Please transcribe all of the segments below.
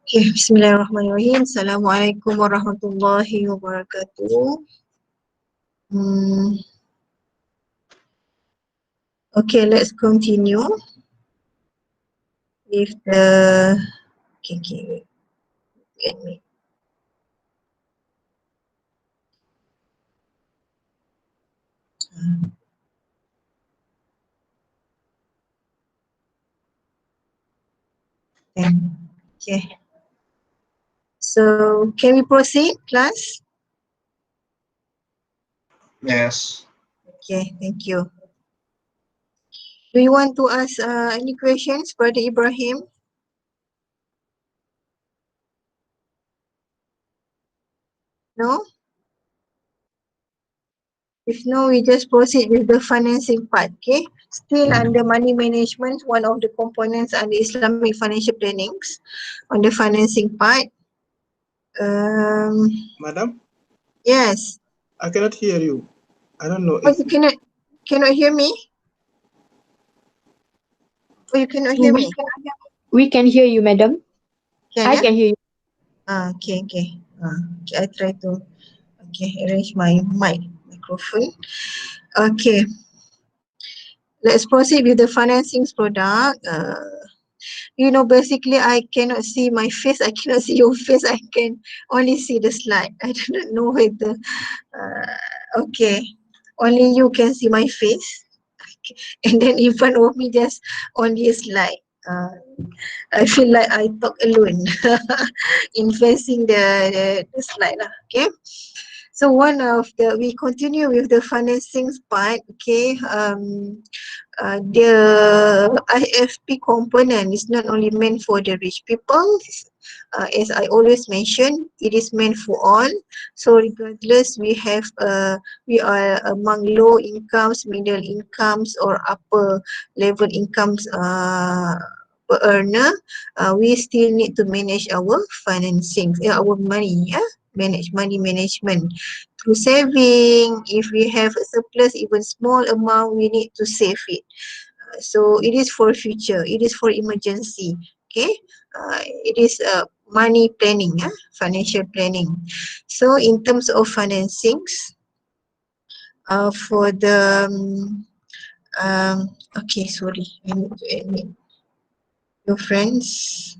Okay, Bismillahirrahmanirrahim. Assalamualaikum warahmatullahi wabarakatuh. Hmm, okay, let's continue with the. Okay, let me. Okay. So, can we proceed, class? Yes. Okay, thank you. Do you want to ask any questions, Brother Ibrahim? No? If no, we just proceed with the financing part, okay? Still under money management, one of the components under Islamic financial plannings on the financing part. Madam, Yes. I cannot hear you. I don't know Oh, if you cannot hear me? Oh, you cannot hear me? We can hear you, madam. Can, I yeah? can hear you. Okay. Okay, I try to arrange my microphone. Okay. Let's proceed with the financing product. Basically I cannot see my face, I cannot see your face, I can only see the slide. I do not know whether, okay, only you can see my face. Okay. And then in front of me there's only a slide. I feel like I talk alone in facing the slide lah. Okay. So we continue with the financing part. Okay. The IFP component is not only meant for the rich people. As I always mention, it is meant for all. So regardless, we are among low incomes, middle incomes, or upper level incomes per earner, we still need to manage our financing, our money, manage money management through saving. If we have a surplus, even small amount, we need to save it. So it is for future, it is for emergency. Okay, it is money planning, financial planning. So in terms of financings, for the okay, sorry, I need to admit your friends.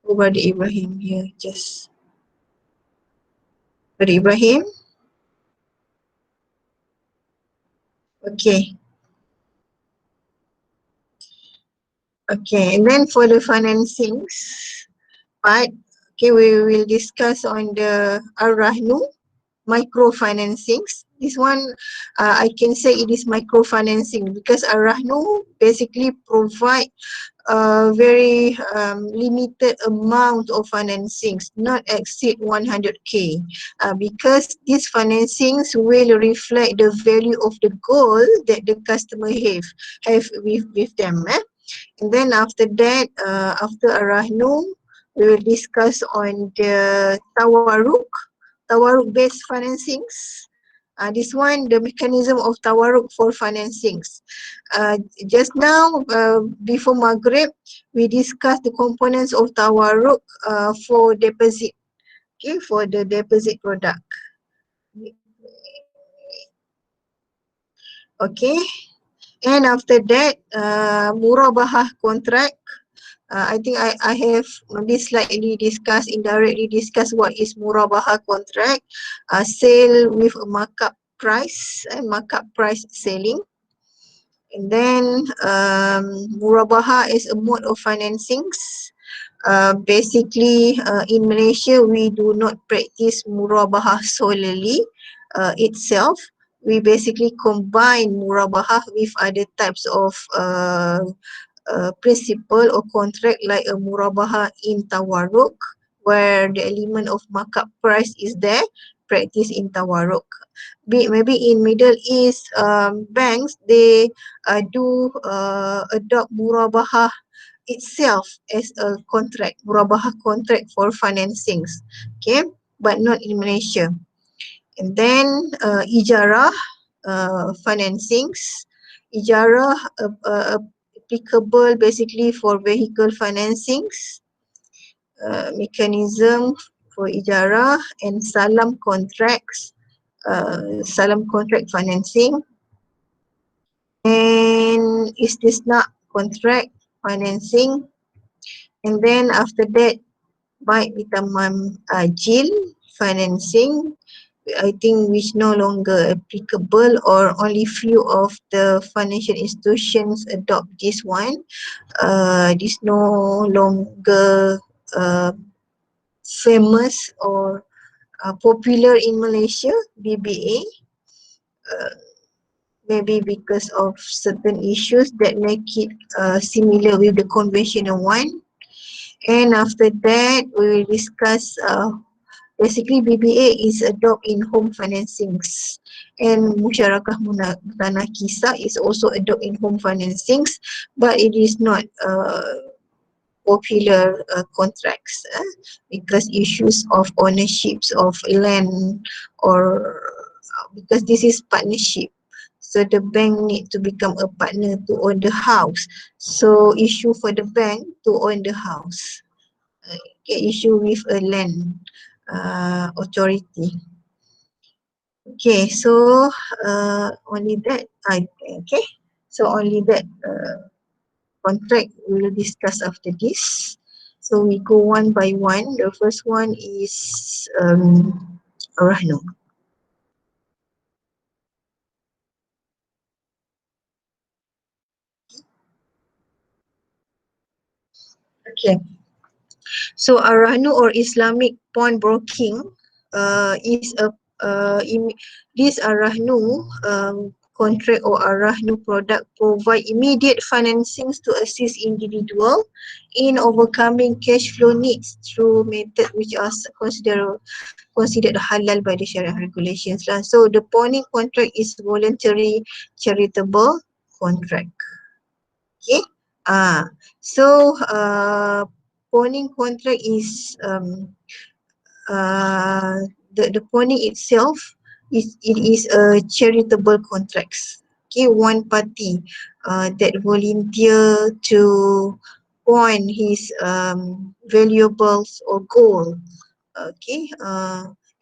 Brother Ibrahim here, just Brother Ibrahim. Okay. Okay, and then for the financings part, okay, we will discuss on the Ar-Rahnu microfinancings. This one, I can say it is microfinancing because Ar-Rahnu basically provide a very limited amount of financings, not exceed 100k, because these financings will reflect the value of the goal that the customer have with them. And then after that, after Ar-Rahnu, we will discuss on the Tawaruk based financings. This one, the mechanism of Tawaruk for financings. Just now, before Maghrib, we discussed the components of Tawaruk for deposit. Okay, for the deposit product. Okay, and after that, Murabahah contract. I think I have maybe slightly discussed, indirectly discussed what is Murabaha contract, sale with a markup price and markup price selling. And then Murabaha is a mode of financings. Basically, in Malaysia, we do not practice Murabaha solely itself. We basically combine Murabaha with other types of principle or contract like a murabaha in tawaruk, where the element of markup price is there, practice in tawaruk. Maybe in Middle East, banks, they do adopt murabaha itself as a contract, murabaha contract for financings, okay, but not in Malaysia. And then ijarah financings. Ijarah applicable basically for vehicle financings, mechanism for ijarah and salam contracts, salam contract financing, and istisna contract financing, and then after that baik bitamam jil financing, I think which no longer applicable or only few of the financial institutions adopt this one. This no longer famous or popular in Malaysia, BBA. Maybe because of certain issues that make it similar with the conventional one. And after that, we will discuss basically BBA is adopted in home financings, and Musyarakah Tanah Kisah is also adopted in home financings, but it is not popular contracts because issues of ownerships of land or because this is partnership. So the bank need to become a partner to own the house. So issue for the bank to own the house. Issue with a land authority. Okay, so only that. Okay, so only that contract we will discuss after this. So we go one by one. The first one is Rahnu. Okay. So Arahnu or Islamic pawnbroking is a this Arahnu contract or Arahnu product provide immediate financings to assist individual in overcoming cash flow needs through method which are considered halal by the Sharia regulations lah. So the pawning contract is voluntary charitable contract. Okay. So pawning contract is the pawning itself is a charitable contracts. Okay, one party that volunteer to pawn his valuables or gold. Okay,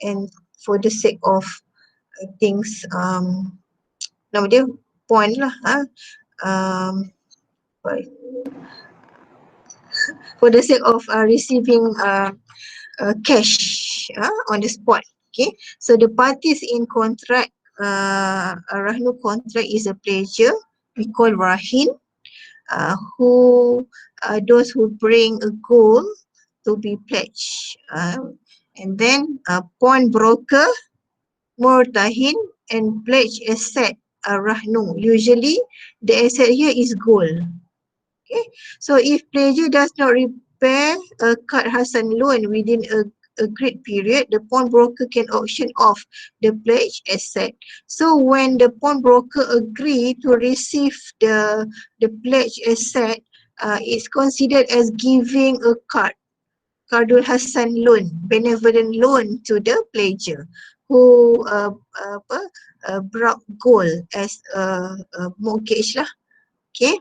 and for the sake of things nama dia pawn lah. For the sake of receiving cash on the spot. Okay, so the parties in contract, Rahnu contract is a pledger, we call Rahin, who those who bring a gold to be pledged, and then pawnbroker, Murtahin, and pledge asset, Rahnu. Usually the asset here is gold. Okay, so if pledger does not repay a Qard Hasan loan within a agreed period, the pawnbroker can auction off the pledge asset. So when the pawnbroker agree to receive the pledge asset, it's considered as giving a Qardul Hasan loan, benevolent loan to the pledger who brought gold as a mortgage lah. Okay.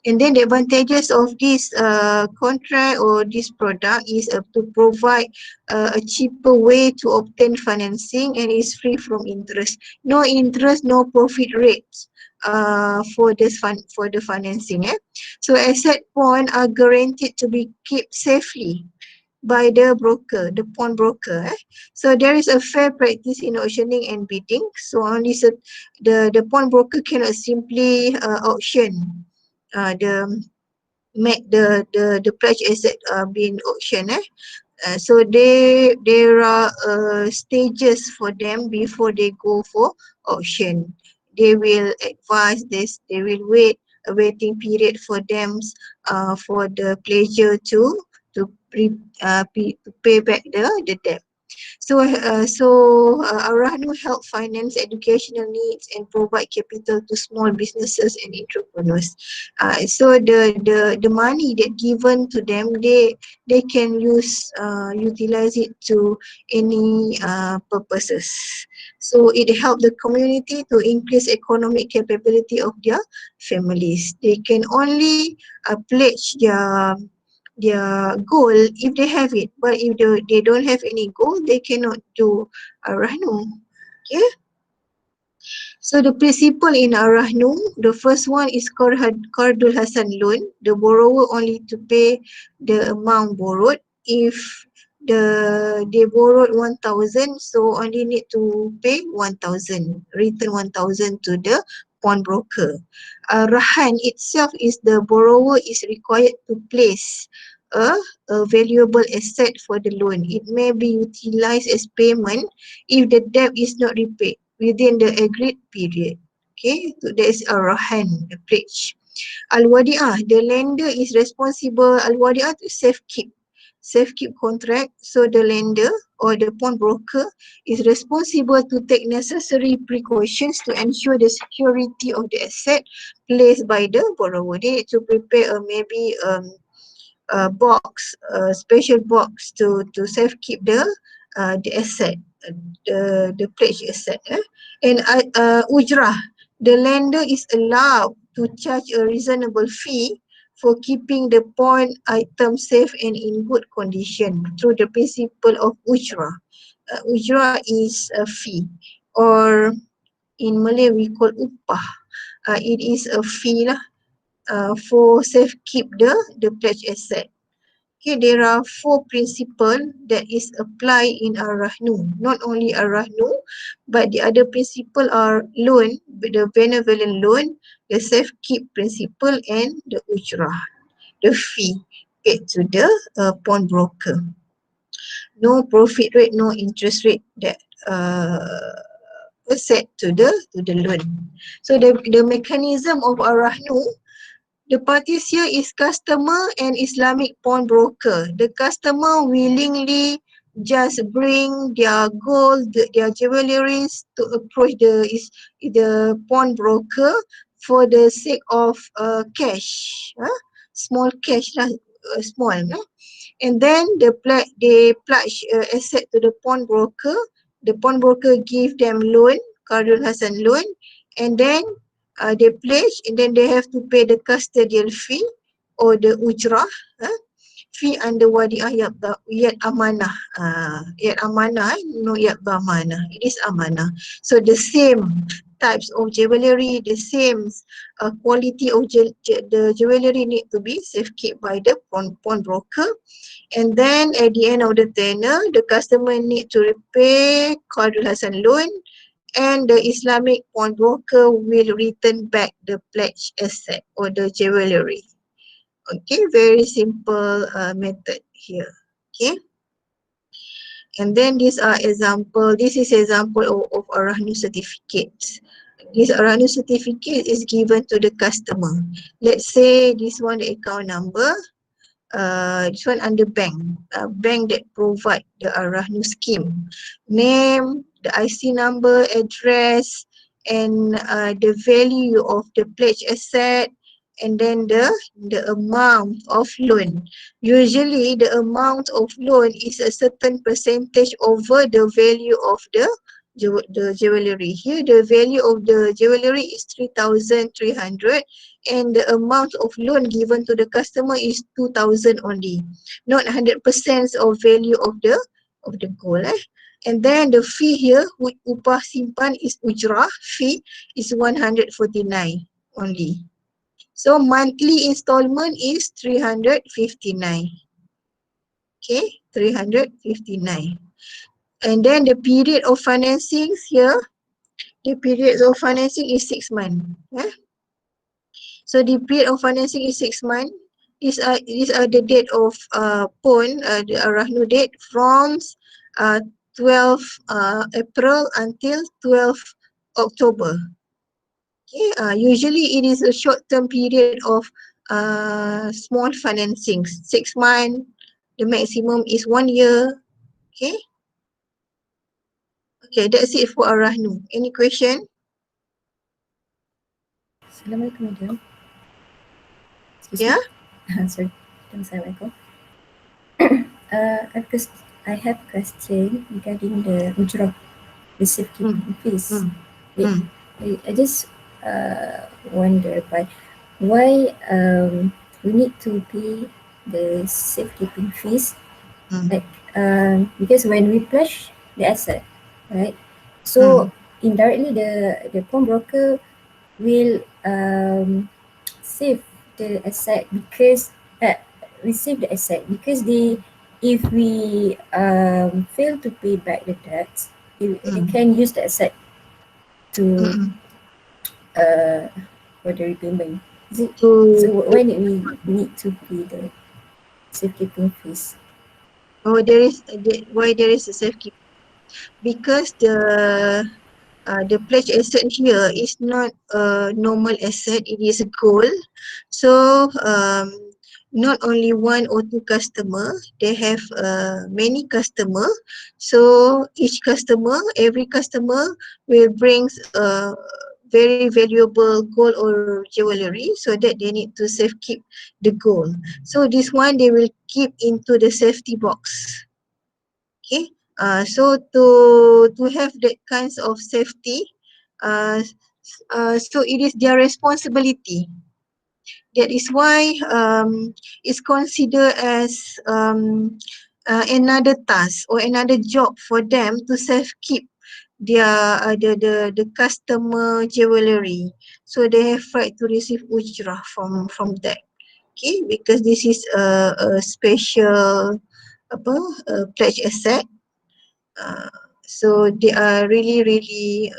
And then the advantages of this contract or this product is to provide a cheaper way to obtain financing and is free from interest. No interest, no profit rates for the financing. So asset pawn are guaranteed to be kept safely by the broker, the pawnbroker. So there is a fair practice in auctioning and bidding. So only the pawnbroker cannot simply auction the pledge asset being auctioned. So there are stages for them before they go for auction. They will advise this. They will wait a waiting period for them for the pledger to pay back the debt. So Ar-Rahnu help finance educational needs and provide capital to small businesses and entrepreneurs. So the money that given to them, they can utilize it to any purposes. So it help the community to increase economic capability of their families. They can only pledge their goal if they have it, but if they don't have any goal, they cannot do Ar-Rahnu. Okay, so the principle in Ar-Rahnu, the first one is Qardul Hasan loan. The borrower only to pay the amount borrowed. If they borrowed 1,000, so only need to pay 1,000, return 1,000 to the pawnbroker. Rahan itself is the borrower is required to place a valuable asset for the loan. It may be utilized as payment if the debt is not repaid within the agreed period. Okay, so that is a Rahan, a pledge. Al-Wadi'ah, the lender is responsible, Al-Wadi'ah to safekeep contract. So the lender or the pawnbroker is responsible to take necessary precautions to ensure the security of the asset placed by the borrower. They need to prepare maybe a box, a special box to safekeep the asset, the pledge asset. And Ujrah, the lender is allowed to charge a reasonable fee for keeping the pawn item safe and in good condition through the principle of Ujrah. Ujrah is a fee, or in Malay we call upah. It is a fee lah, for safekeep the pledge asset. Okay, there are 4 principles that is applied in Ar-Rahnu. Not only Ar-Rahnu, but the other principle are loan, the benevolent loan, the safekeep principle, and the ujrah, the fee paid to the pawnbroker. No profit rate, no interest rate that set to the loan. So the mechanism of Ar-Rahnu, the parties here is customer and Islamic pawnbroker. The customer willingly just bring their gold, their jewelries to approach the pawnbroker for the sake of cash, small cash lah, small. And then they pledge asset to the pawnbroker. The pawnbroker give them loan, Qardul Hasan loan, and then they pledge, and then they have to pay the custodial fee or the ujrah, fee under wadi'ah yad amanah. Yad amanah, no yad amanah. It is amanah. So the same types of jewellery, the same quality of the jewellery need to be safekept by the pawnbroker. And then at the end of the tenure, the customer need to repay Qardul Hasan loan, and the Islamic pawnbroker will return back the pledge asset or the jewellery. Okay, very simple method here. Okay, and then these are example. This is example of Ar-Rahnu certificate. This Ar-Rahnu certificate is given to the customer. Let's say this one the account number. This one under bank, bank that provide the Ar-Rahnu scheme. Name, the IC number, address, and the value of the pledge asset, and then the amount of loan. Usually the amount of loan is a certain percentage over the value of the jewellery. Here the value of the jewellery is 3,300, and the amount of loan given to the customer is 2,000 only, not 100% of value of the gold. And then the fee here, upah simpan is ujrah, fee is 149 only. So monthly installment is 359. Okay, 359. And then the period of financing here, the period of financing is 6 months. So the period of financing is 6 months. These are the date of pawn, the Ar-Rahnu date from 12 April until 12 October. Okay, usually it is a short-term period of small financing, 6 months. The maximum is 1 year. Okay. Okay, that's it for Ar-Rahnu. Any question? Assalamualaikum, Madam. Excuse Yeah? me. Sorry. Assalamualaikum. I have a question regarding the ujrah, the safekeeping fees. Mm. I just wonder why we need to pay the safekeeping fees, like because when we pledge the asset, right? So indirectly the pawnbroker will save the asset because we save the asset because if we fail to pay back the debts, they can use the asset to for the repayment. Is it, so why did we need to pay the safekeeping fees? Oh, why there is a safekeeping? Because the pledge asset here is not a normal asset, it is a gold. So not only one or two customer, they have many customer. So every customer will bring very valuable gold or jewelry, so that they need to safe keep the gold. So this one they will keep into the safety box. Okay, so to have that kinds of safety, so it is their responsibility. That is why it's considered as another task or another job for them to safe keep their the customer jewelry. So they have right to receive ujrah from that. Okay, because this is a special pledge asset. So they are really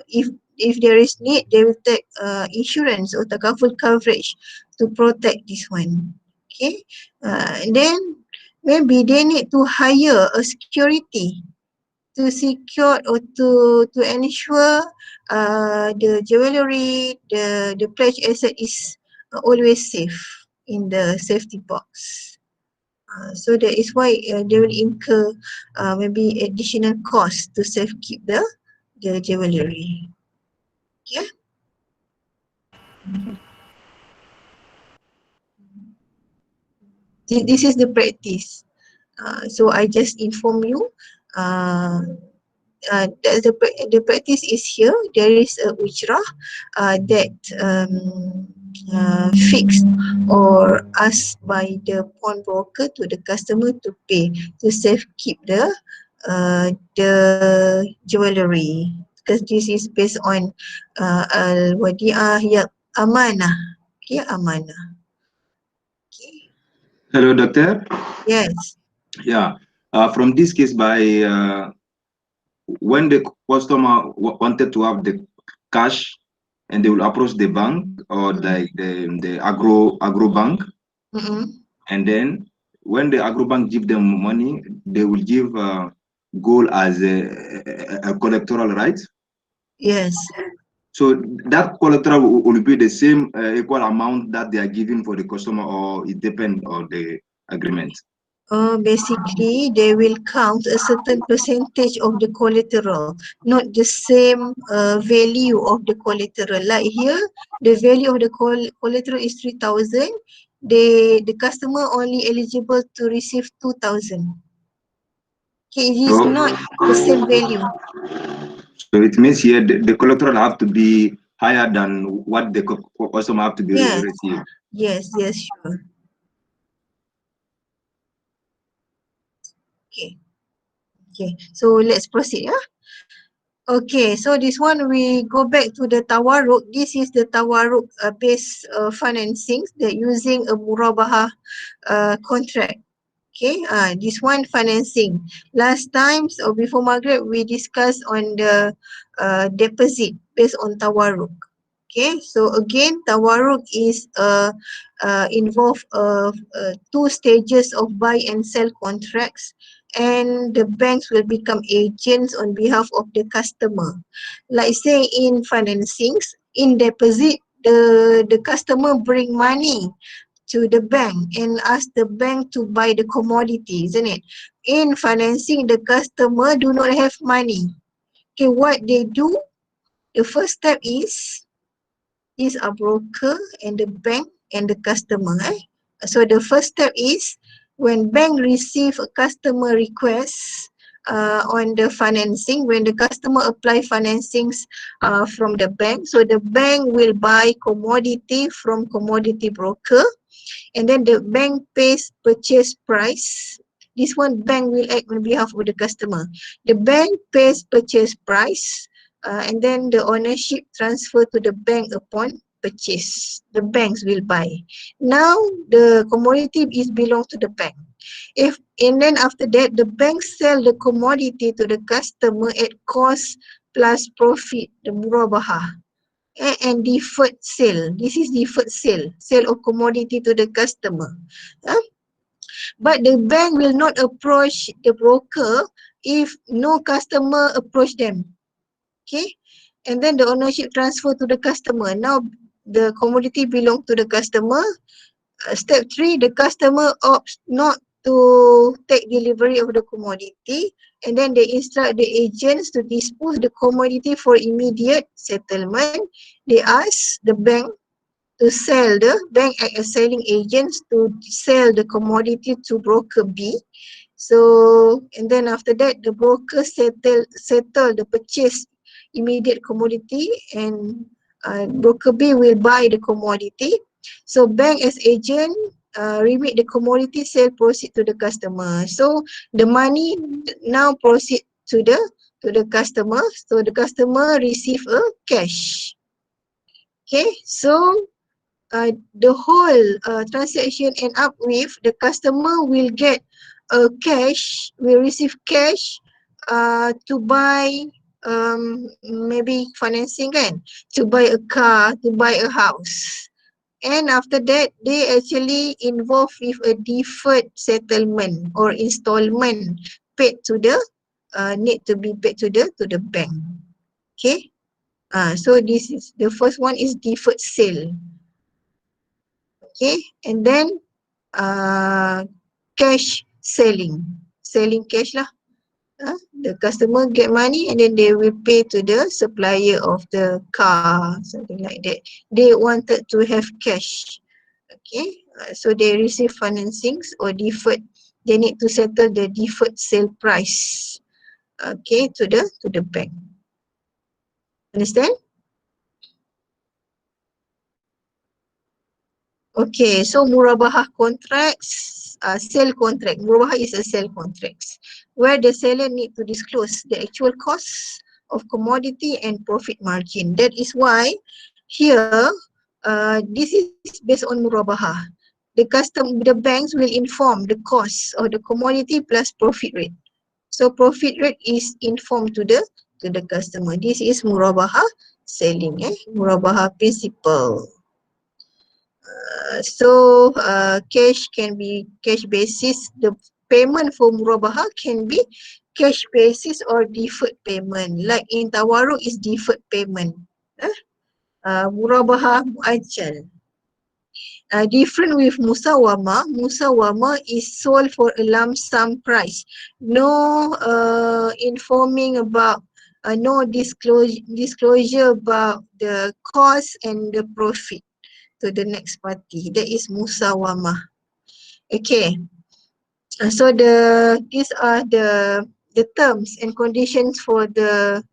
if there is need, they will take insurance or takaful coverage to protect this one. Okay, and then maybe they need to hire a security to secure or to ensure the jewelry, the pledge asset is always safe in the safety box. So that is why they will incur maybe additional cost to safe keep the jewelry. Yeah. This is the practice. So I just inform you. The practice is here. There is a ujrah that fixed or asked by the pawnbroker to the customer to pay to safe keep the jewelry, because this is based on al-wadi'ah ya amanah. Okay, amanah. Okay. Hello, doctor. Yes. Yeah. From this case, when the customer wanted to have the cash, and they will approach the bank or the agro bank, and then when the agro bank give them money, they will give gold as a collateral, right? Yes. So that collateral will be the same equal amount that they are giving for the customer, or it depends on the agreement? Basically, they will count a certain percentage of the collateral, not the same value of the collateral. Like here, the value of the collateral is 3,000. The customer only eligible to receive 2,000. Okay, it is not the same value. So it means here the collateral have to be higher than what the customer have to be received. Yes, sure. Okay, so let's proceed. Okay, so this one we go back to the tawarruk. This is the tawarruk based financing that using a murabahah contract. Okay, this one financing. Last times or before Maghrib we discussed on the deposit based on tawarruk. Okay, so again tawarruk is involve two stages of buy and sell contracts, and the banks will become agents on behalf of the customer. Like say in financings, in deposit, the customer bring money to the bank and ask the bank to buy the commodity, isn't it? In financing, the customer do not have money. Okay, what they do, the first step is a broker and the bank and the customer. So the first step is when bank receive a customer request on the financing, when the customer apply financings from the bank, so the bank will buy commodity from commodity broker, and then the bank pays purchase price. This one bank will act on behalf of the customer. The bank pays purchase price and then the ownership transfer to the bank upon purchase. The banks will buy. Now the commodity is belong to the bank. And then after that, the bank sell the commodity to the customer at cost plus profit, the murabahah. And deferred sale. This is deferred sale of commodity to the customer. But the bank will not approach the broker if no customer approach them. Okay, and then the ownership transfer to the customer. Now the commodity belong to the customer. Step 3, the customer opts not to take delivery of the commodity, and then they instruct the agents to dispose the commodity for immediate settlement. They ask the bank to sell, the bank act as selling agents to sell the commodity to broker B. So, and then after that, the broker settle the purchase immediate commodity, and broker B will buy the commodity. So bank as agent remit the commodity sale proceed to the customer. So the money now proceed to the customer. So the customer receive a cash. Okay, so the whole transaction end up with the customer will get will receive cash to buy maybe financing kan, to buy a car, to buy a house. And after that, they actually involved with a deferred settlement or installment paid to the need to be paid to the bank. Okay, so this is the first one is deferred sale. Okay, and then cash selling cash lah. The customer get money and then they will pay to the supplier of the car, something like that. They wanted to have cash. Okay, so they receive financings or deferred. They need to settle the deferred sale price. Okay, to the bank. Understand? Okay, so murabahah contracts, sale contract. Murabahah is a sale contracts where the seller need to disclose the actual cost of commodity and profit margin. That is why here, this is based on murabahah. The banks will inform the cost of the commodity plus profit rate. So profit rate is informed to the customer. This is murabahah selling, murabahah principle. So cash can be cash basis. The payment for murabahah can be cash basis or deferred payment. Like in tawaruk is deferred payment. Murabahah muajjal. Different with musawama. Musawama is sold for a lump sum price. No informing about, no disclosure about the cost and the profit to the next party. That is musawamah. Okay. So these are the terms and conditions for the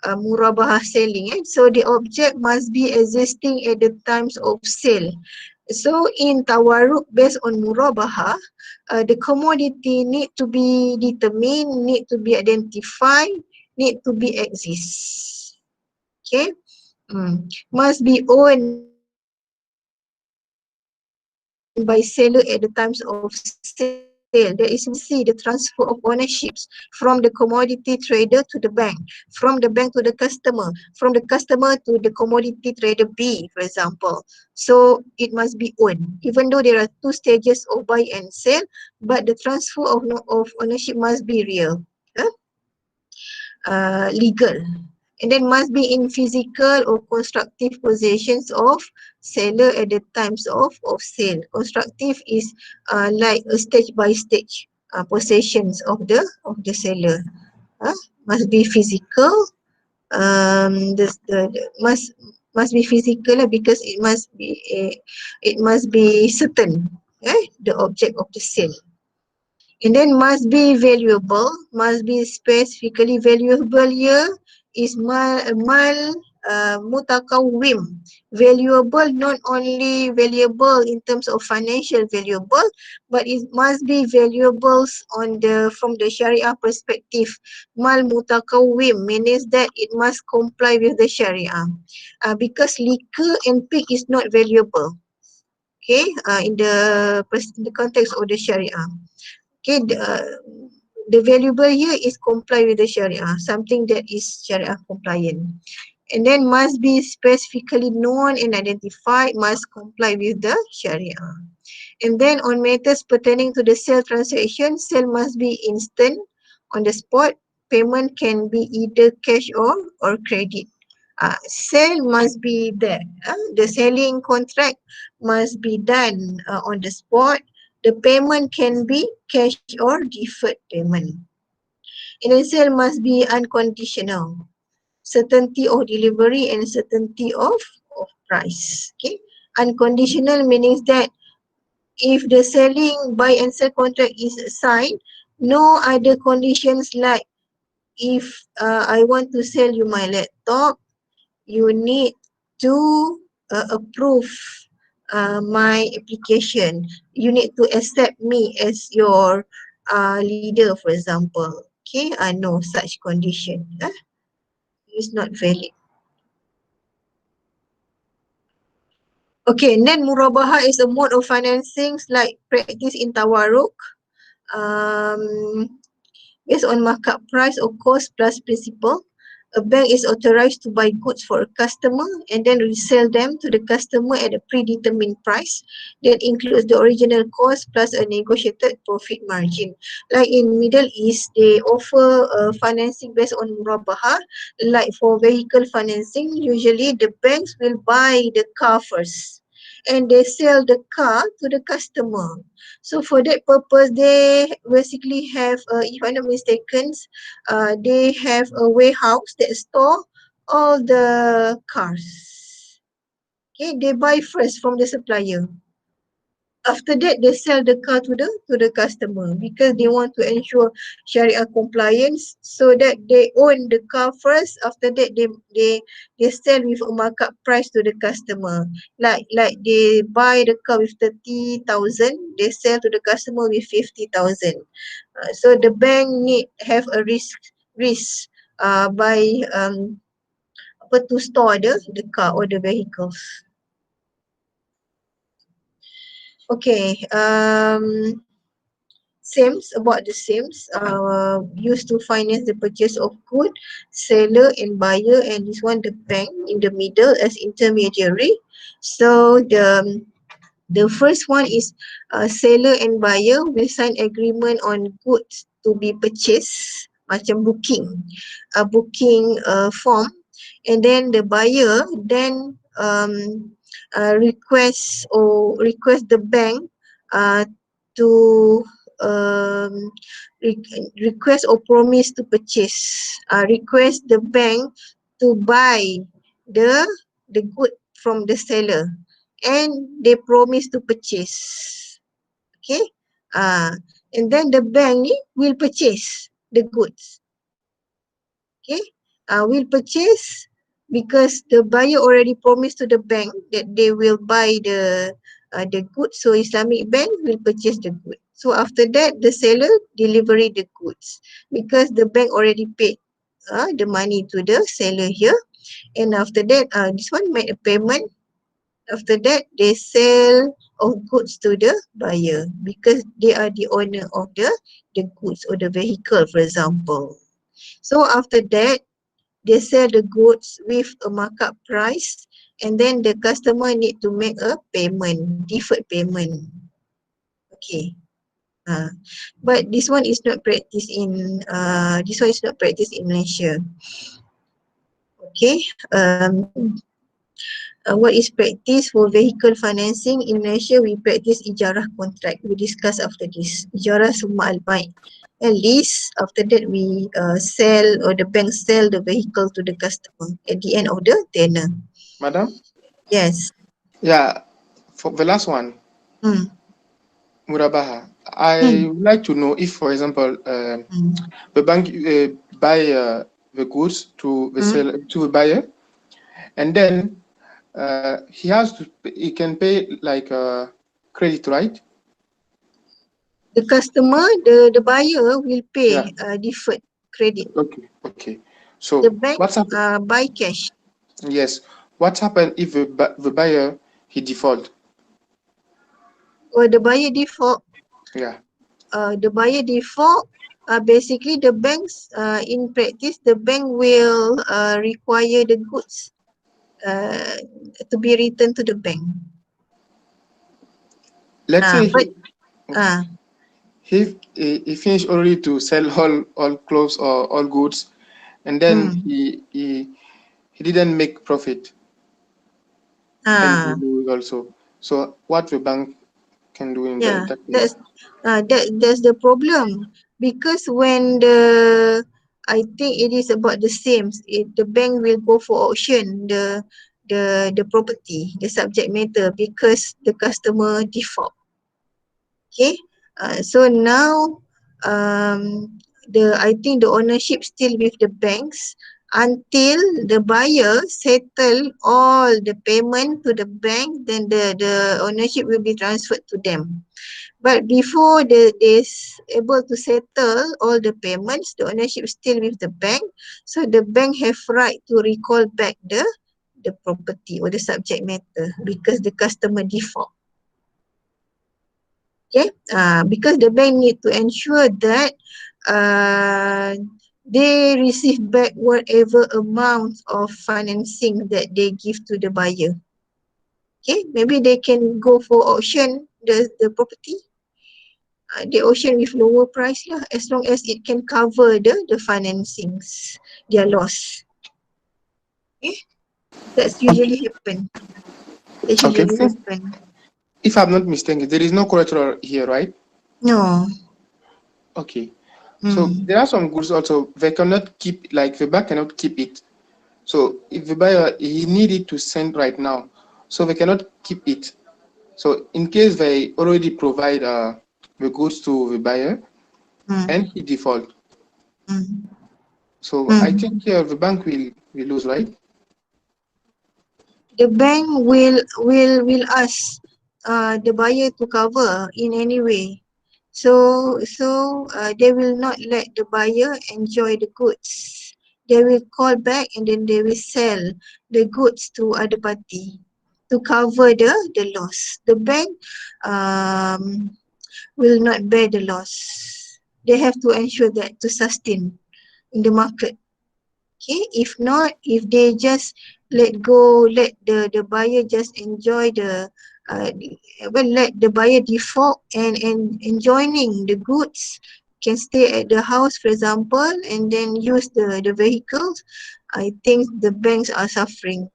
murabahah selling. So the object must be existing at the times of sale. So in tawaruk based on murabahah, the commodity need to be determined, need to be identified, need to be exist. Okay. Must be owned by seller at the times of sale. There is the transfer of ownerships from the commodity trader to the bank, from the bank to the customer, from the customer to the commodity trader B, for example. So it must be owned, even though there are two stages of buy and sell, but the transfer of ownership must be real, legal. And then must be in physical or constructive possessions of seller at the times of sale. Constructive is like a stage by stage possessions of the seller. Must be physical the must be physical lah, because it must be certain, the object of the sale. And then must be valuable, must be specifically valuable here is mal mutakawim. Valuable, not only valuable in terms of financial valuable, but it must be valuables from the Sharia perspective. Mal mutakawim means that it must comply with the Sharia, because liquor and pig is not valuable. Okay, in the context of the Sharia. Okay, the valuable here is comply with the Sharia, something that is Sharia compliant. And then must be specifically known and identified, must comply with the Sharia. And then on matters pertaining to the sale transaction, sale must be instant, on the spot. Payment can be either cash or credit. Sale must be there. The selling contract must be done on the spot. The payment can be cash or deferred payment. And then sale must be unconditional. Certainty of delivery and certainty of price. Okay. Unconditional means that if the selling buy and sell contract is signed, no other conditions like if I want to sell you my laptop, you need to approve my application. You need to accept me as your leader, for example. Okay, no such condition. It's not valid. Okay, and then murabaha is a mode of financing like practice in tawaruk, based on markup price or cost plus principal. A bank is authorized to buy goods for a customer and then resell them to the customer at a predetermined price that includes the original cost plus a negotiated profit margin. Like in Middle East, they offer financing based on murabaha. Like for vehicle financing, usually the banks will buy the car first and they sell the car to the customer. So for that purpose, they basically have, if I'm not mistaken, they have a warehouse that store all the cars. Okay, they buy first from the supplier. After that, they sell the car to the customer because they want to ensure Sharia compliance, so that they own the car first. After that, they sell with a markup price to the customer. Like they buy the car with 30,000, they sell to the customer with 50,000. So the bank need have a risk by to store the car or the vehicles. Okay, about the same, used to finance the purchase of good, seller and buyer, and this one the bank in the middle as intermediary. So the first one is seller and buyer will sign agreement on goods to be purchased, macam booking form, and then the buyer then request the bank to request or promise to purchase, request the bank to buy the good from the seller, and they promise to purchase. Okay, and then the bank will purchase the goods. Okay, will purchase because the buyer already promised to the bank that they will buy the goods. So Islamic bank will purchase the goods. So after that, the seller delivery the goods because the bank already paid the money to the seller here. And after that, this one made a payment. After that, they sell of goods to the buyer because they are the owner of the goods or the vehicle, for example. So after that, they sell the goods with a markup price, and then the customer need to make a payment, deferred payment. Okay. But this one is not practiced in Malaysia. Okay. What is practice for vehicle financing? In Malaysia, we practice ijarah contract. We discuss after this. Ijarah summa al-bai. At least after that we sell, or the bank sell the vehicle to the customer at the end of the tenure. Madam? Yes. Yeah, for the last one, Hmm. Murabaha, I would like to know if, for example, the bank buy the goods to the seller, to the buyer, and then he can pay like credit, right? The customer, the buyer will pay Yeah. deferred credit. Okay. Okay. So The bank what's happened? buy cash. Yes. What's happened if the buyer he default? Or the buyer default. Yeah. The buyer default. Basically, the banks in practice, the bank will require the goods to be returned to the bank. Let's say he finished already to sell all clothes or all goods, and then he didn't make profit. Then he lose also. So what the bank can do in that case? That's the problem, because when I think it is about the same. The bank will go for auction the property, the subject matter, because the customer default. Okay, so now I think the ownership still with the banks until the buyer settle all the payment to the bank. Then the ownership will be transferred to them. But before they able to settle all the payments, the ownership still with the bank. So the bank have right to recall back the property or the subject matter because the customer default. Okay, because the bank need to ensure that they receive back whatever amount of financing that they give to the buyer. Okay, maybe they can go for auction the property. The auction with lower price lah, as long as it can cover the financings, their loss. Okay, that's usually happen. That Okay. usually happen. If I'm not mistaken, there is no collateral here, right? No. Okay. So there are some goods also they cannot keep, like the bank cannot keep it. So if the buyer he need it to send right now, so they cannot keep it. So in case they already provide the goods to the buyer and he default. So I think here the bank will lose, right? The bank will ask the buyer to cover in any way. So they will not let the buyer enjoy the goods. They will call back and then they will sell the goods to other party to cover the loss. The bank will not bear the loss. They have to ensure that to sustain in the market. Okay, if not, if they just let the buyer just enjoy let the buyer default and enjoying the goods, can stay at the house, for example, and then use the vehicles, I think the banks are suffering.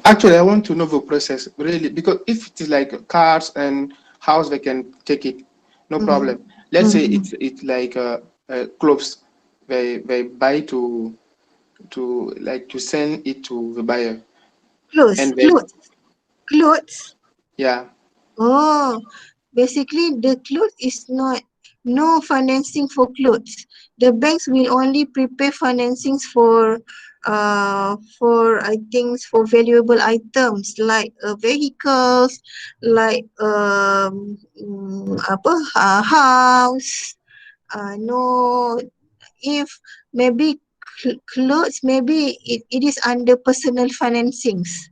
Actually, I want to know the process really, because if it is like cars and house, they can take it, no problem. Let's say it's like clothes, they buy to send it to the buyer. Clothes. Yeah. Oh, basically the clothes is no financing for clothes. The banks will only prepare financings for I think for valuable items like vehicles, like house. No, if maybe clothes, maybe it is under personal financings.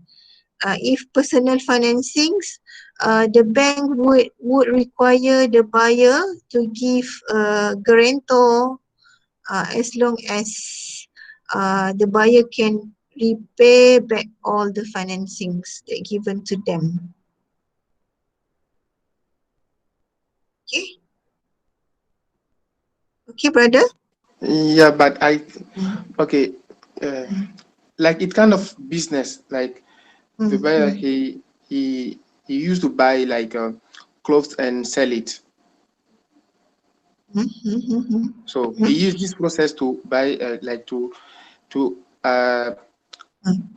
If personal financings, the bank would require the buyer to give a guarantor as long as the buyer can repay back all the financings that given to them. Okay. Okay, brother. Yeah, but okay. like it kind of business. Like the buyer, he used to buy like clothes and sell it. So he used this process to buy like to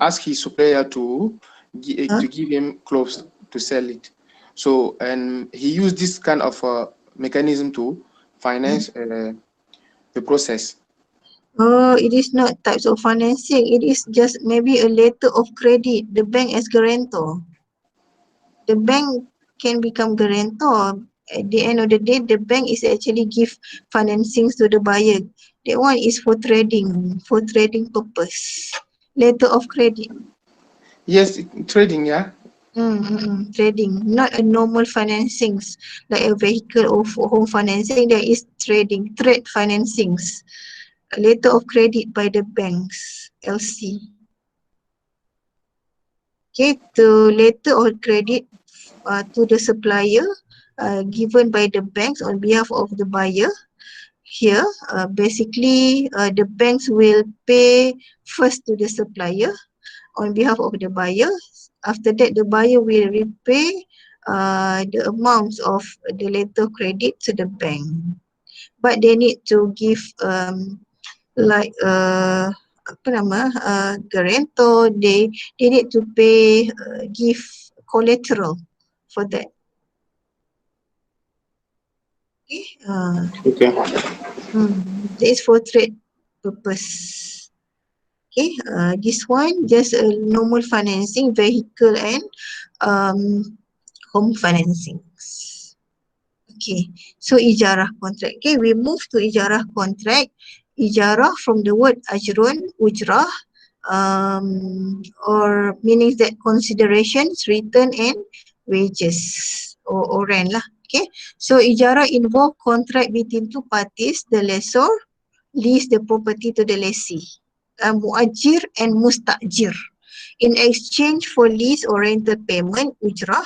ask his supplier to give him clothes to sell it. So and he used this kind of mechanism to finance the process. Oh, it is not types of financing. It is just maybe a letter of credit. The bank as guarantor. The bank can become guarantor. At the end of the day, the bank is actually give financings to the buyer. That one is for trading purpose. Letter of credit. Yes, trading, yeah. Trading, not a normal financings like a vehicle or for home financing. There is trading, trade financings. A letter of credit by the banks, LC. Okay, the letter of credit to the supplier given by the banks on behalf of the buyer. Here, basically, the banks will pay first to the supplier on behalf of the buyer. After that, the buyer will repay the amounts of the letter of credit to the bank. But they need to give like guarantor. They need to pay give collateral for that. Okay. Okay. This is for trade purpose. Okay. This one just a normal financing, vehicle and home financing. Okay. So ijarah contract. Okay. We move to ijarah contract. Ijarah from the word ajrun, ujrah, or meaning that considerations, return and wages or rent lah. Okay. So ijarah involve contract between two parties. The lessor lease the property to the lessee. Muajir and mustajir. In exchange for lease or rental payment, ujrah,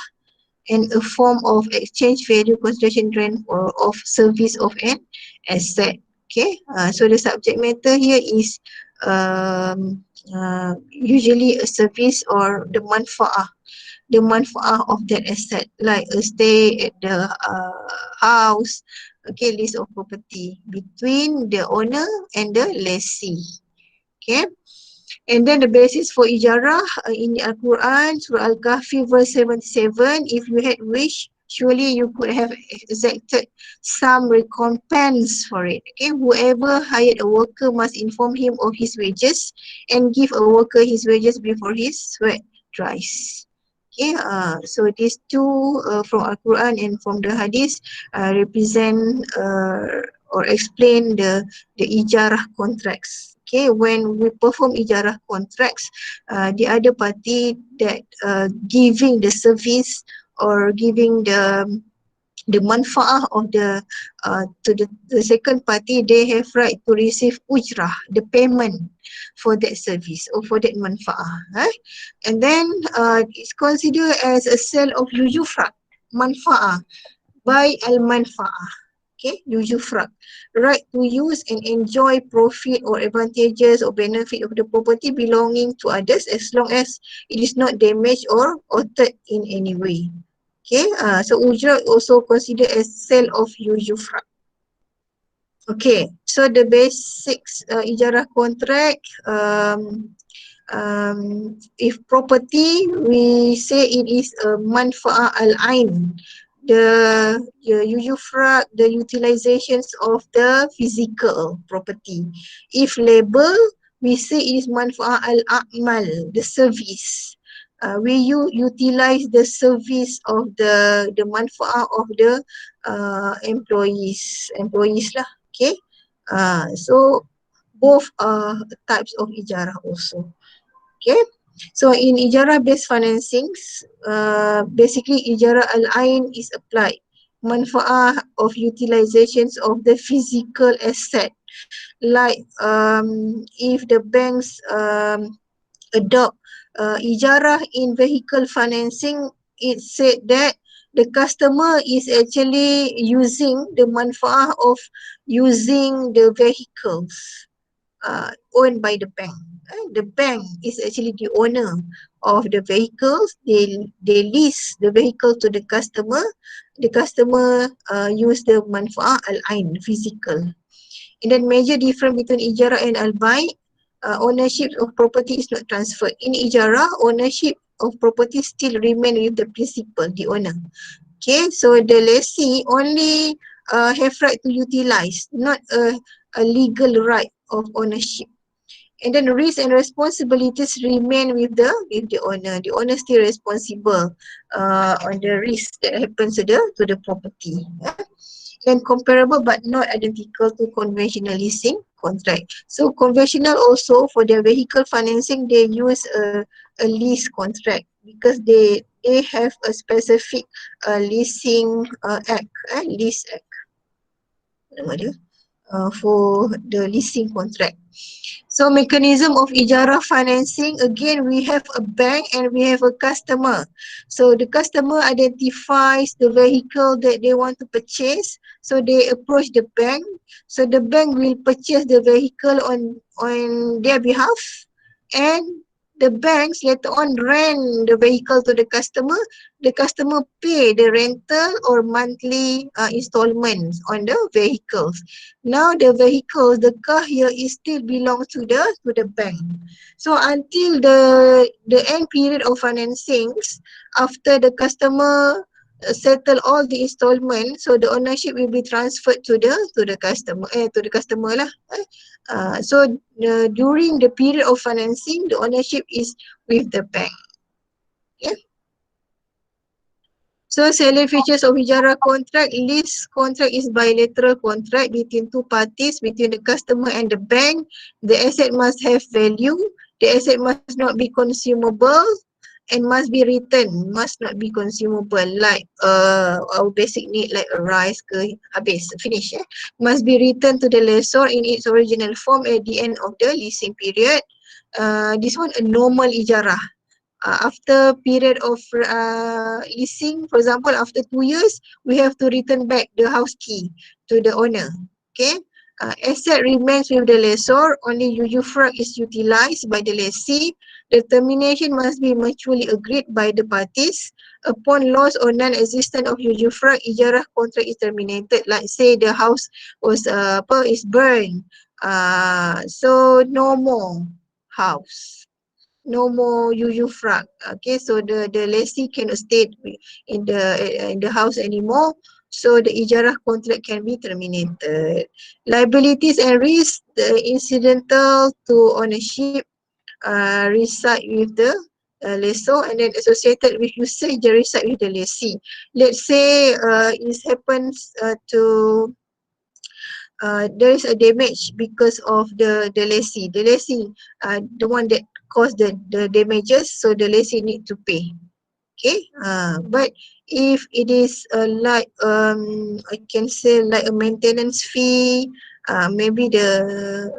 and a form of exchange value consideration rent or of service of an asset. Okay, so the subject matter here is usually a service or the manfaah of that asset, like a stay at the house, okay, list of property between the owner and the lessee. Okay. And then the basis for ijarah in Al-Quran, Surah Al-Kahfi verse 77, if you had wished, surely you could have exacted some recompense for it. Okay, whoever hired a worker must inform him of his wages and give a worker his wages before his sweat dries. Okay, so these two from Al-Quran and from the Hadith represent or explain the ijarah contracts. Okay, when we perform ijarah contracts, the other party that giving the service or giving the manfaah of the to the second party, they have right to receive ujrah, the payment for that service or for that manfaah. And then it's considered as a sale of yujufrak, manfaah, by al-manfaah. Okay, yujufrak, right to use and enjoy profit or advantages or benefit of the property belonging to others as long as it is not damaged or altered in any way. Okay, so ujrah also considered as sale of yujufrak. Okay, so the basics ijarah contract, if property, we say it is a manfaah al-ain, the yujufrak, the utilizations of the physical property. If labor, we say it is manfaah al-a'mal, the service. We utilize the service of the manfaah of the employees lah. Okay, so both are types of ijarah also. Okay, so in ijarah based financings, basically ijarah al-ain is applied. Manfaah of utilizations of the physical asset, like if the banks adopt ijarah in vehicle financing, it said that the customer is actually using the manfaah of using the vehicles. owned by the bank. The bank is actually the owner of the vehicles. They lease the vehicle to the customer. The customer use the manfaat al-ain, physical. And then major difference between ijara and al-bai, ownership of property is not transferred. In ijara, ownership of property still remain with the principal, the owner. Okay, so the lessee only have right to utilize, not a legal right of ownership. And then risk and responsibilities remain with the owner. The owner still responsible on the risk that happens to the property. And comparable but not identical to conventional leasing contract. So conventional also for their vehicle financing, they use a lease contract because they have a specific leasing act, lease act. Nama dia? For the leasing contract. So mechanism of ijara financing, again we have a bank and we have a customer. So the customer identifies the vehicle that they want to purchase. So they approach the bank. So the bank will purchase the vehicle on their behalf, and the banks later on rent the vehicle to the customer. The customer pay the rental or monthly installments on the vehicles. Now the vehicles, the car here is still belongs to the bank. So until the end period of financings, after the customer settle all the installments, so the ownership will be transferred to the customer lah. So during the period of financing, the ownership is with the bank. Yeah. So salient features of ijara contract. Lease contract is bilateral contract between two parties, between the customer and the bank. The asset must have value. The asset must not be consumable and must be returned, must not be consumable, like our basic need like a rice ke habis, finish. Must be returned to the lessor in its original form at the end of the leasing period. This one a normal ijara. After period of leasing, for example, after 2 years, we have to return back the house key to the owner. Okay. Asset remains with the lessor, only usufruct is utilized by the lessee. The termination must be mutually agreed by the parties. Upon loss or non-existence of usufruct, ijarah contract is terminated. Like say the house was is burned, so no more house, no more usufruct. Okay, so the lessee cannot stay in the house anymore. So the ijarah contract can be terminated. Liabilities and risks, the incidental to ownership reside with the lessor, and then associated with usage they reside with the lessee. Let's say it happens to there is a damage because of the lessee. The lessee, the one that caused the damages, so the lessee need to pay. Okay, but if it is like I can say like a maintenance fee, maybe the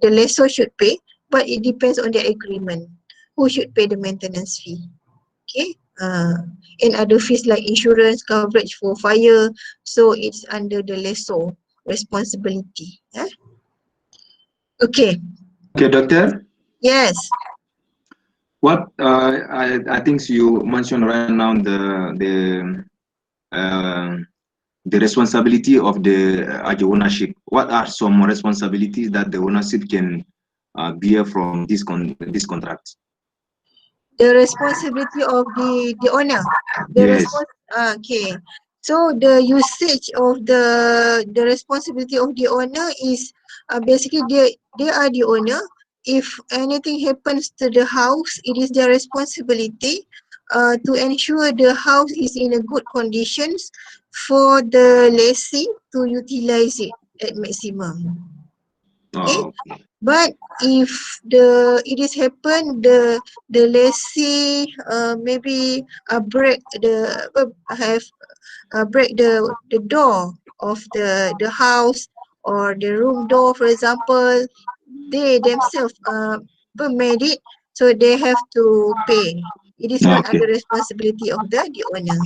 lessor should pay, but it depends on the agreement who should pay the maintenance fee. Okay, and other fees like insurance coverage for fire, so it's under the lessor responsibility. Okay. Okay, doctor. Yes. What I think you mentioned right now the responsibility of the ownership. What are some responsibilities that the ownership can bear from this contract? The responsibility of the owner. Yes. Okay. So the usage of the responsibility of the owner is basically they are the owner. If anything happens to the house, it is their responsibility to ensure the house is in a good conditions for the lessee to utilize it at maximum. Okay. Okay. But if it is happened, the lessee maybe break the break the door of the house or the room door, for example, they themselves made it, so they have to pay. It is not under responsibility of the owner.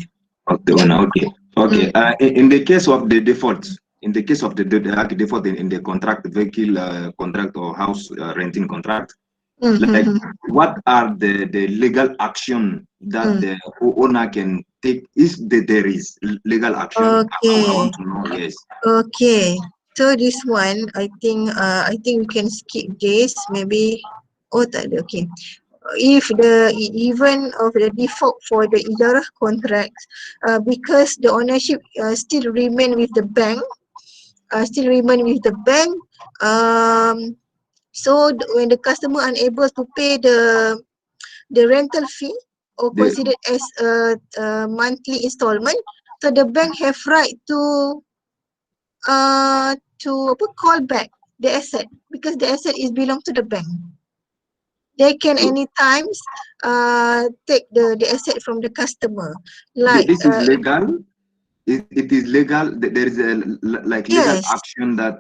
Of the owner. Okay. Okay. In the case of the default, in the case of the default in the contract, vehicle contract or house renting contract, like what are the legal action that the owner can take if there is legal action? I want to know. Yes. Okay. So this one, I think we can skip this. Maybe, tak ada. Okay. If the even of the default for the ijarah contracts, because the ownership still remain with the bank, so when the customer unable to pay the rental fee or considered as a monthly installment, so the bank have right to call back the asset, because the asset is belong to the bank. They can anytime take the asset from the customer. Like this is legal. It is legal. There is a legal action that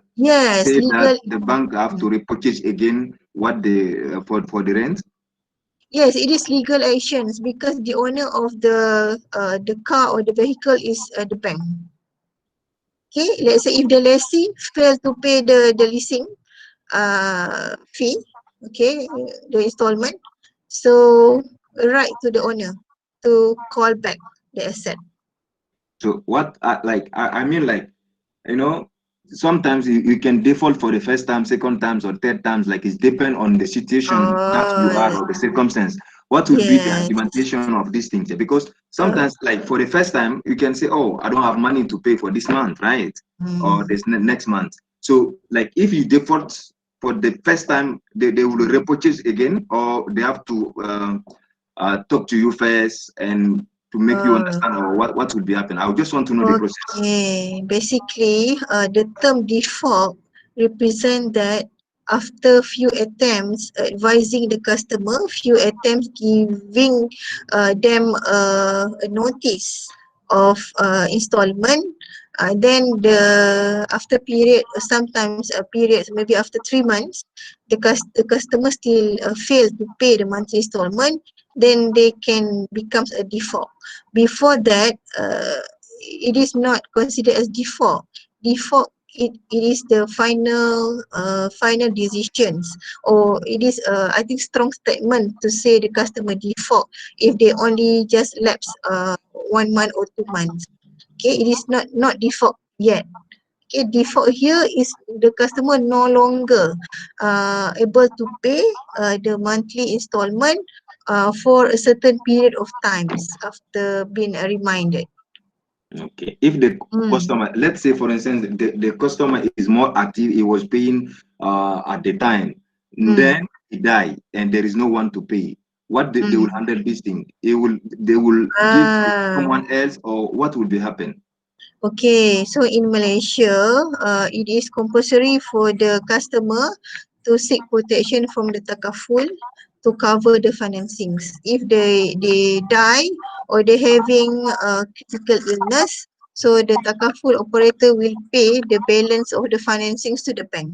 say that the bank have to repurchase again what they for the rent. Yes, it is legal actions because the owner of the car or the vehicle is the bank. Okay, let's say if the lessee fail to pay the leasing fee, okay, the installment, so right to the owner to call back the asset. So what I mean, like, you know, sometimes you can default for the first time, second times, or third times. Like, it depends on the situation that you are or the circumstance. What will be the implementation of these things? Because sometimes, like for the first time, you can say, "Oh, I don't have money to pay for this month, right? Or this next month." So, like, if you default for the first time, they will repurchase again, or they have to talk to you first and to make you understand or what would be happening. I just want to know the process. Okay, basically, the term default represent that after few attempts advising the customer, few attempts giving them a notice of installment, then after period, sometimes a period, maybe after 3 months, the customer still fail to pay the monthly installment, then they can becomes a default. Before that, it is not considered as default. Default, it is the final decisions, or it is I think strong statement to say the customer default if they only just lapse 1 month or 2 months. Okay, it is not default yet. Okay, default here is the customer no longer able to pay the monthly installment for a certain period of times after being reminded. Okay, if the customer, let's say for instance, the customer is more active, he was paying at the time, then he died and there is no one to pay. What they will handle this thing? They will give to someone else, or what will be happen? Okay, so in Malaysia, it is compulsory for the customer to seek protection from the takaful to cover the financings. If they die or they having critical illness, so the takaful operator will pay the balance of the financings to the bank.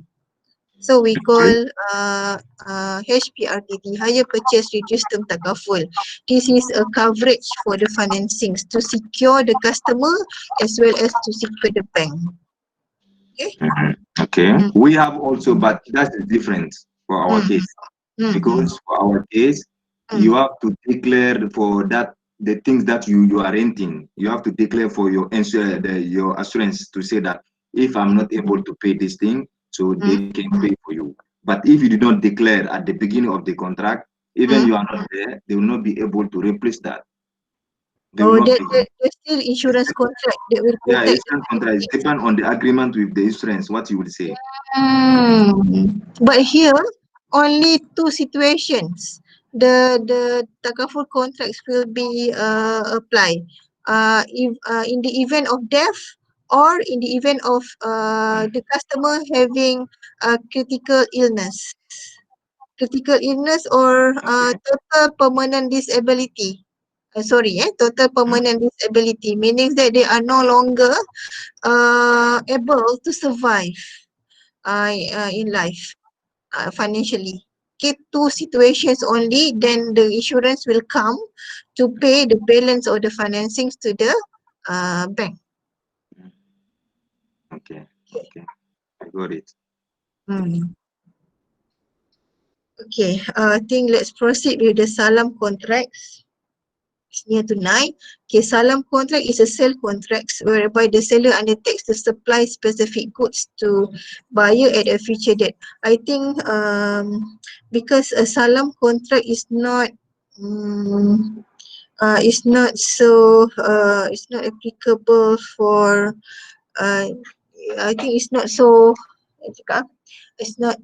So we call HPRTT, Hire Purchase Reduced Term Takaful. This is a coverage for the financings to secure the customer as well as to secure the bank. Okay. Okay. We have also, but that's different for our case. Because for our case, you have to declare for that the things that you are renting. You have to declare for your assurance to say that if I'm not able to pay this thing, so they can pay for you. But if you do not declare at the beginning of the contract, even you are not there, they will not be able to replace that. There's still insurance contract that will protect. Yeah, insurance contract. It depends on the agreement with the insurance, what you would say. But here, only 2 situations. The takaful contracts will be applied. If in the event of death, or in the event of the customer having critical illness. Critical illness or total permanent disability. Total permanent disability, meaning that they are no longer able to survive in life financially. Okay, 2 situations only, then the insurance will come to pay the balance of the financings to the bank. Okay. Okay, I got it. Okay, I think let's proceed with the salam contracts. It's near to 9. Okay, salam contract is a sale contract whereby the seller undertakes to supply specific goods to buyer at a future date. I think because a salam contract is not it's not so it's not applicable for I think it's not so it's not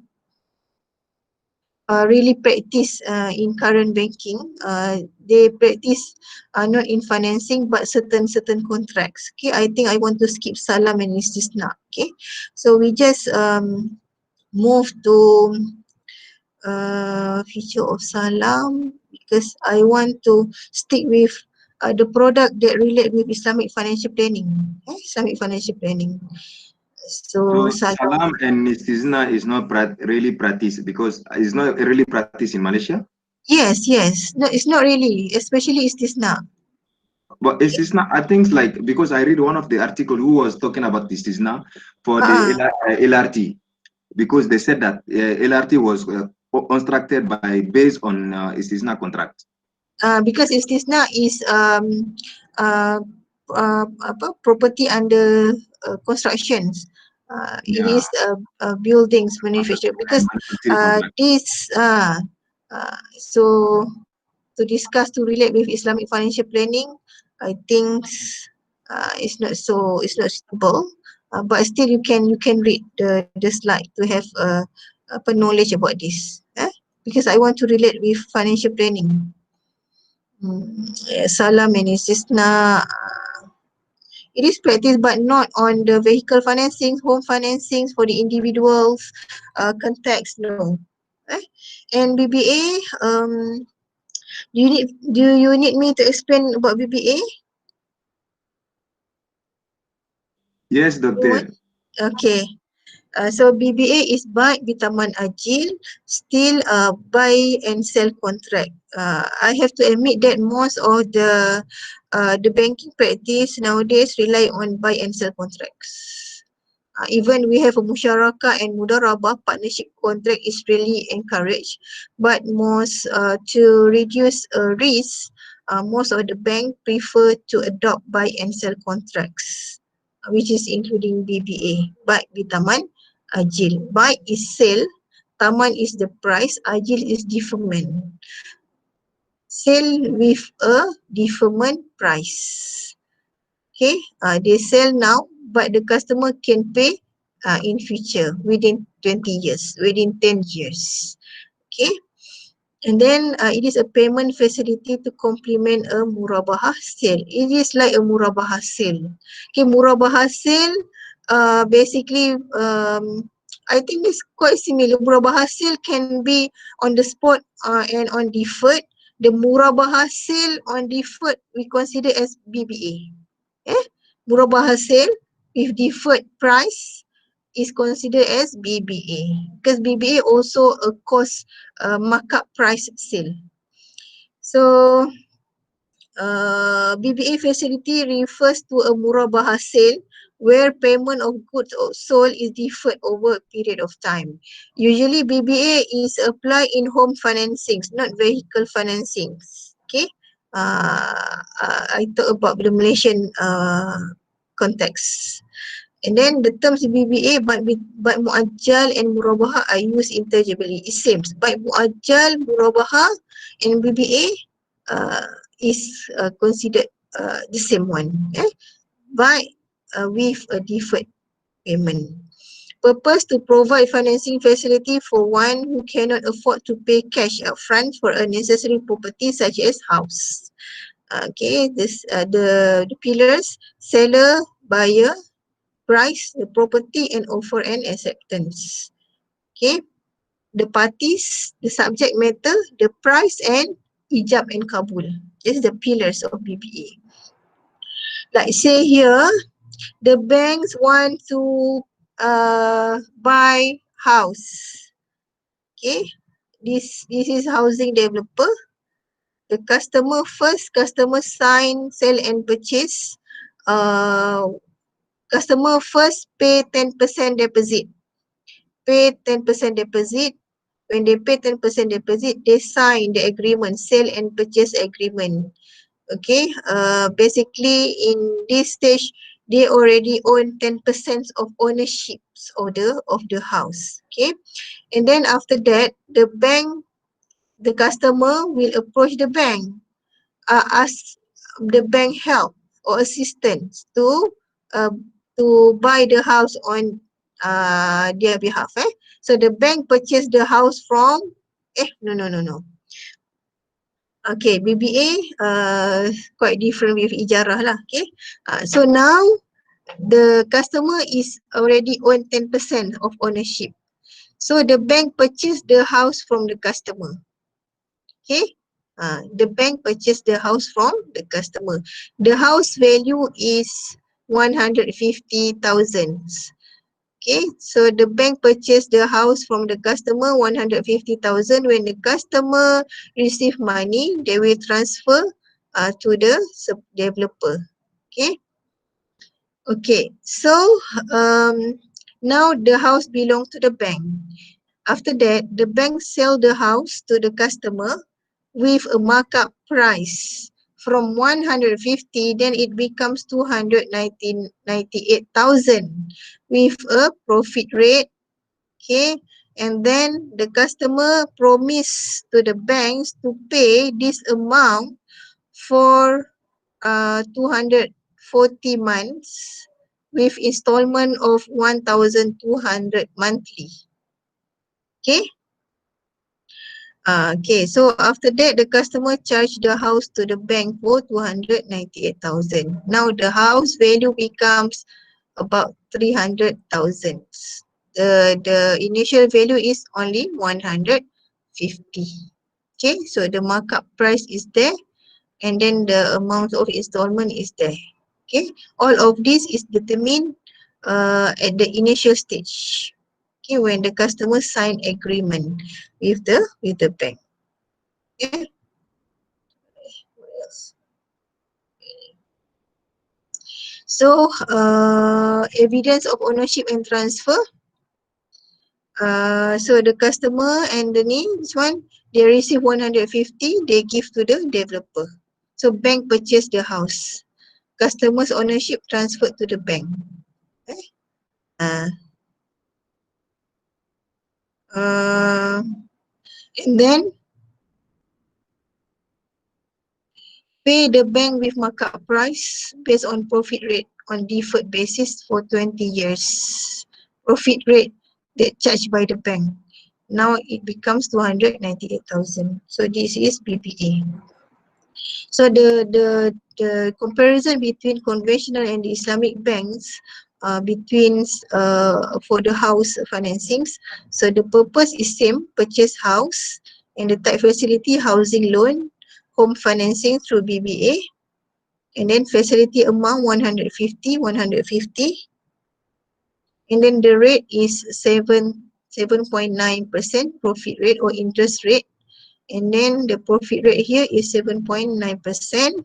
really practice in current banking. They practice not in financing but certain contracts. Okay, I think I want to skip salam and istisna. Okay, so we just move to feature of salam because I want to stick with the product that relate with Islamic financial planning. Islamic financial planning. So So salam and istisna is not really practiced because it's not really practiced in Malaysia. yes. No, it's not really, especially istisna. But istisna, I think like because I read one of the article who was talking about istisna for the LRT because they said that LRT was constructed by based on istisna contract. Because istisna is property under constructions. It Yeah, is buildings manufactured because manufacturing contract. this so to discuss to relate with Islamic financial planning, I think it's not suitable. But still you can read the slide to have knowledge about this. Because I want to relate with financial planning. Salam and istisna. It is practiced but not on the vehicle financing, home financing for the individuals context, no. And BBA, do you need me to explain about BBA? Yes, What? doctor. Okay. So BBA is buy bitaman ajil, still buy and sell contract. I have to admit that most of the banking practice nowadays rely on buy and sell contracts. Even we have a musyarakah and mudarabah, partnership contract is really encouraged. But most to reduce risk, most of the bank prefer to adopt buy and sell contracts, which is including BBA, buy bitaman ajil. Buy is sale, taman is the price, ajil is deferment. Sell with a deferment price. Okay, they sell now but the customer can pay in future within 20 years, within 10 years. Okay, and then it is a payment facility to complement a murabahah sale. It is like a murabahah sale. Okay, murabahah sale basically I think it's quite similar. Murabahah sale can be on the spot and on deferred. The murabahah sale on deferred we consider as BBA. Murabahah sale with deferred price is considered as BBA because BBA also a cost markup price sale. So BBA facility refers to a murabahah sale where payment of goods sold is deferred over a period of time. Usually BBA is applied in home financings, not vehicle financings. Okay. I talk about the Malaysian context. And then the terms BBA, but muajjal and murabahah are used interchangeably. It seems but muajjal, murabahah and BBA is considered the same one. But with a deferred payment. Purpose to provide financing facility for one who cannot afford to pay cash upfront for a necessary property such as house. Okay, this the pillars: seller, buyer, price, the property, and offer and acceptance. Okay, the parties, the subject matter, the price, and ijab and kabul. This is the pillars of BBA. Like say here, the banks want to buy house. Okay, this is housing developer. The customer sign, sell and purchase customer first pay 10% deposit. Pay 10% deposit. When they pay 10% deposit, they sign the agreement, sale and purchase agreement. Okay, basically in this stage, they already own 10% of ownership of the house. Okay, and then after that, the customer will approach the bank, ask the bank help or assistance uh, to buy the house on their behalf. So the bank purchase the house from no. Okay, BBA quite different with ijarah lah. Okay, so now the customer is already own 10% of ownership. So the bank purchase the house from the customer. Okay, the bank purchase the house from the customer. The house value is 150,000. Okay, so the bank purchased the house from the customer 150,000. When the customer receive money, they will transfer to the developer. Okay. Okay, so now the house belongs to the bank. After that, the bank sell the house to the customer with a markup price from 150, then it becomes 298,000 with a profit rate. Okay, and then the customer promise to the banks to pay this amount for 240 months with installment of 1,200 monthly. Okay. Okay, so after that, the customer charged the house to the bank for 298,000. Now the house value becomes about 300,000. The initial value is only 150. Okay, so the markup price is there, and then the amount of installment is there. Okay, all of this is determined at the initial stage. Okay, when the customer sign agreement with the bank. Okay. What else? So evidence of ownership and transfer. So the customer and this one, they receive 150, they give to the developer. So bank purchase the house. Customer's ownership transferred to the bank. Okay. And then pay the bank with markup price based on profit rate on deferred basis for 20 years. Profit rate that charged by the bank. Now it becomes 298,000. So this is BPA. So the comparison between conventional and the Islamic banks between for the house financings. So the purpose is same, purchase house, and the type facility housing loan, home financing through BBA, and then facility amount 150, and then the rate is 7.9% profit rate or interest rate, and then the profit rate here is 7.9%.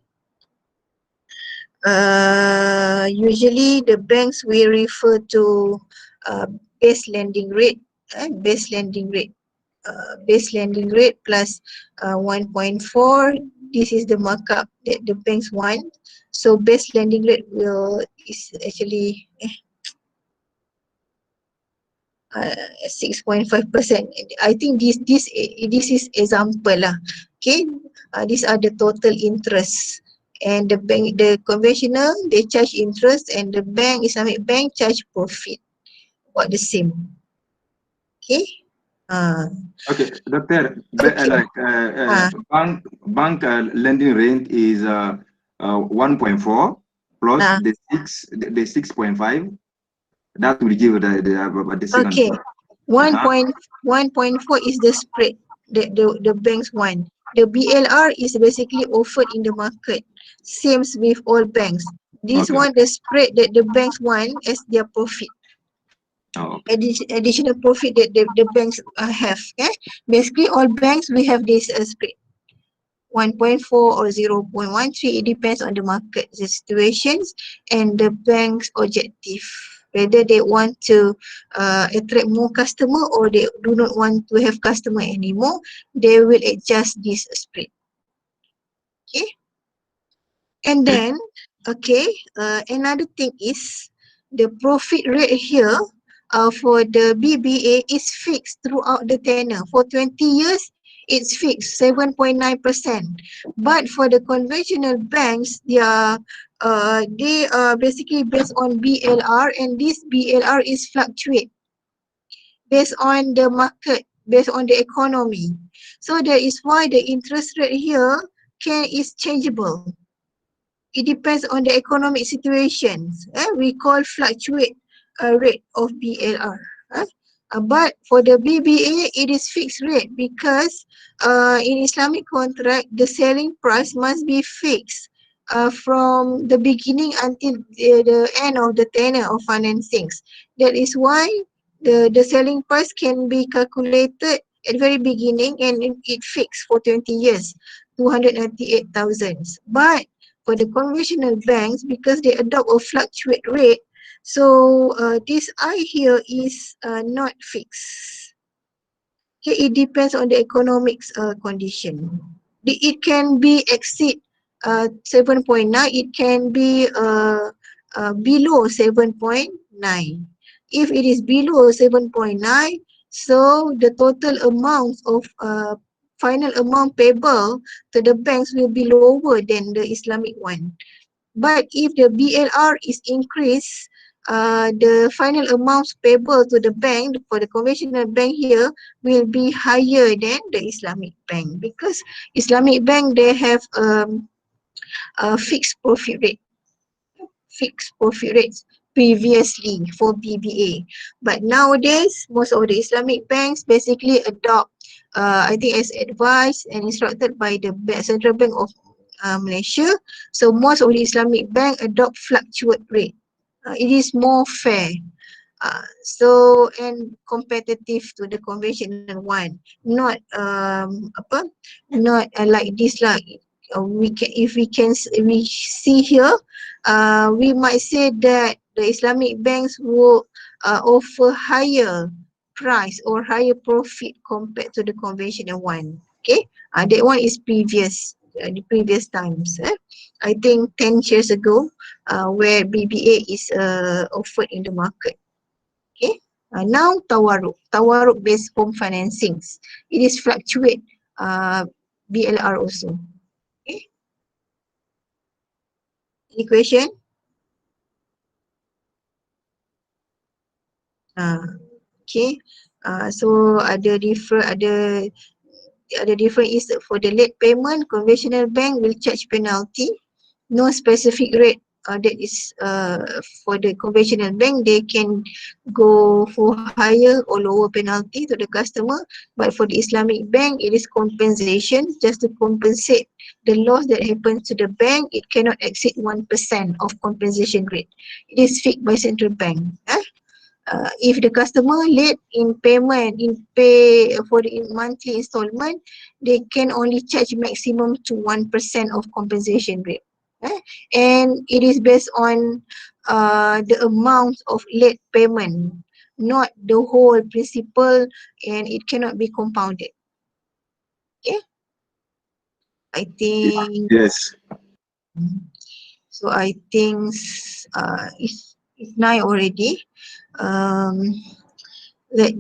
Usually the banks will refer to base lending rate, base lending rate plus 1.4. This is the markup that the banks want. So base lending rate is actually 6.5%. I think this is example lah. Okay, these are the total interest. And the bank, the conventional, they charge interest, and the bank, Islamic bank, charge profit. What the same? Okay. Okay, Doctor. Okay. Like bank lending rate is 1.4 plus the 6.5. That will give the second. Okay. 1.4 is the spread the banks want. The BLR is basically offered in the market, same with all banks. This one, the spread that the banks want as their profit. Oh, okay. Additional profit that the banks have. Basically all banks we have this spread. 1.4 or 0.13. It depends on the market situations and the bank's objective. Whether they want to attract more customer or they do not want to have customer anymore, they will adjust this spread. Okay. And then, okay, another thing is the profit rate here for the BBA is fixed throughout the tenure. For 20 years, it's fixed 7.9%. But for the conventional banks, they are basically based on BLR, and this BLR is fluctuate based on the market, based on the economy. So that is why the interest rate here is changeable. It depends on the economic situations. We call fluctuate rate of BLR. But for the BBA, it is fixed rate because in Islamic contract, the selling price must be fixed from the beginning until the end of the tenure of financings. That is why the selling price can be calculated at the very beginning and it fixed for 20 years, 298,000. But for the conventional banks, because they adopt a fluctuate rate, so this I here is not fixed. Okay, it depends on the economics condition. It can be exceed 7.9. It can be below 7.9. If it is below 7.9, so the total amount of final amount payable to the banks will be lower than the Islamic one. But if the BLR is increased, the final amounts payable to the bank for the conventional bank here will be higher than the Islamic bank, because Islamic bank they have a fixed profit rate. Fixed profit rates previously for BBA, but nowadays most of the Islamic banks basically adopt I think as advised and instructed by the Central Bank of Malaysia. So most of the Islamic bank adopt fluctuate rate. It is more fair. And competitive to the conventional one, not not like this like if we see here, we might say that the Islamic banks will offer higher price or higher profit compared to the conventional one. Okay, that one is previous the previous times. I think 10 years ago, where BBA is offered in the market. Okay. Now tawaruk based home financings. It is fluctuate BLR also. Okay. Any question? Okay. So ada different is for the late payment, conventional bank will charge penalty. No specific rate that is for the conventional bank. They can go for higher or lower penalty to the customer, but for the Islamic bank it is compensation, just to compensate the loss that happens to the bank. It cannot exceed 1% of compensation rate. It is fixed by central bank. If the customer late in payment, pay for the monthly installment, they can only charge maximum to 1% of compensation rate. And it is based on the amount of late payment, not the whole principal, and it cannot be compounded. Okay, I think Yes. so. I think it's 9 already. Let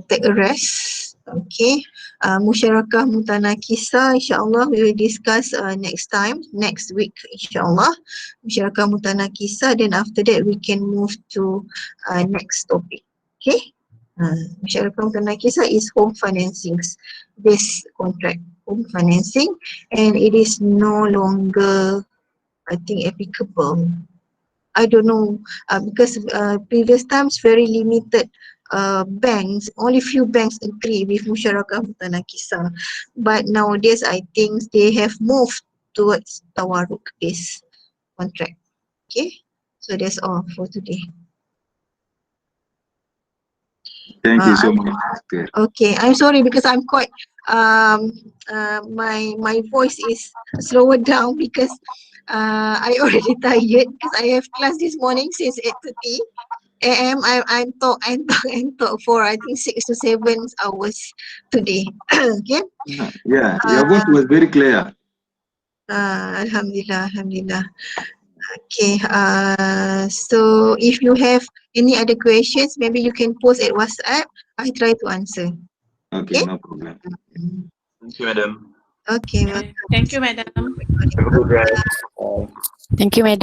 take a rest. Okay. Musyarakah Mutanakisah, insyaAllah we will discuss next week, insyaAllah. Musyarakah Mutanakisah, then after that we can move to next topic. Okay. Musyarakah Mutanakisah is home financing based contract, home financing, and it is no longer, I think, applicable. I don't know, because previous times very limited banks, only few banks agree with Musyarakah Mutanakisah. But nowadays I think they have moved towards tawaruk based contract. Okay, so that's all for today. Thank you so much. Okay, I'm sorry because I'm quite my voice is slower down because I already tired because I have class this morning since 8:30 a.m. I'm talk for I think 6 to 7 hours today. Okay. Yeah, your voice was very clear. Alhamdulillah, alhamdulillah. Okay, so if you have any other questions, maybe you can post at WhatsApp. I try to answer. Okay, no problem. Thank you, madam. Okay, Okay. Thank you, madam. Have a good rest. Thank you, madam.